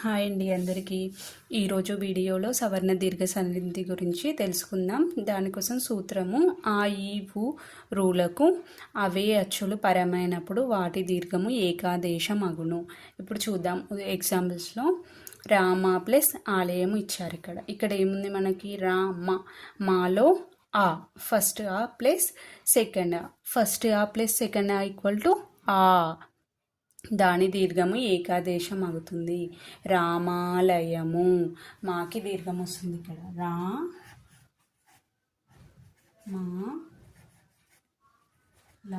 Hi అండి అందరికీ. ఈరోజు వీడియోలో సవర్ణ దీర్ఘ సంధి గురించి తెలుసుకుందాం. దానికోసం సూత్రము ఆ ఈ ఊ రూలకు అవే అచ్చులు పరమైనప్పుడు వాటి దీర్ఘము ఏకాదేశం అగును. ఇప్పుడు చూద్దాం ఎగ్జాంపుల్స్లో. రామ ప్లస్ ఆలయము ఇచ్చారు. ఇక్కడ ఏముంది మనకి? రామ, మాలో ఆ, ఫస్ట్ ఆ ప్లస్ సెకండ్ ఆ, ఫస్ట్ ఆ ప్లస్ సెకండ్ ఆ ఈక్వల్ టు ఆ, దాని దీర్ఘము ఏకాదేశం అవుతుంది. రామాలయము, మాకి దీర్ఘం వస్తుంది ఇక్కడ. రా మా ల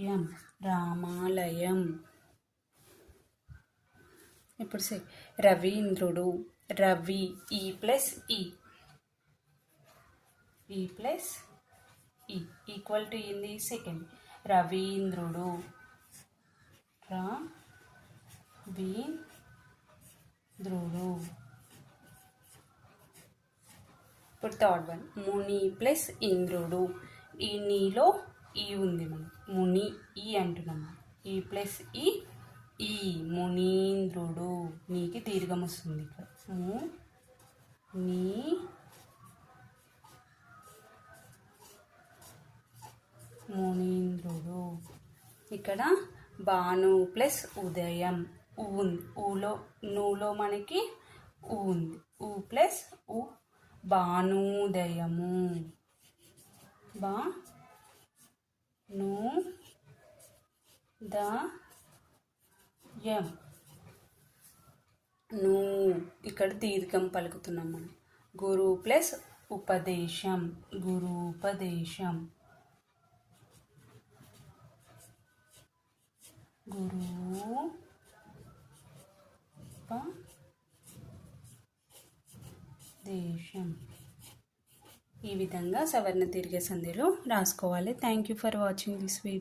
యం, రామాలయం. ఇప్పుడు రవీంద్రుడు, రవి ఈ ప్లస్ ఈ ప్లస్ ఈ ఈక్వల్ టు ఏంది? సెకండ్. రవీంద్రుడు, రవీంద్రుడు. ఇప్పుడు థర్డ్ వన్, ముని ప్లస్ ఇంద్రుడు. ఈ నీలో ఈ ఉంది, మనం ముని ఈ అంటున్నాము. ఈ ప్లస్ ఈ మునీంద్రుడు. నీకి దీర్ఘం వస్తుంది ఇక్కడ. మునీంద్రుడు. ఇక్కడ భాను ప్లస్ ఉదయం. ఊలో నూలో మనకి ఊ ఉంది. ఊ ప్లస్ ఊ, భానుదయము. భానుదయం. ఇక్కడ దీర్ఘం పలుకుతున్నాం మనం. గురు ప్లస్ ఉపదేశం, గురూపదేశం. గురూపదేశం. ఈ విధంగా సవర్ణ దీర్ఘ సంధిలో రాసుకోవాలి. Thank you for watching this video.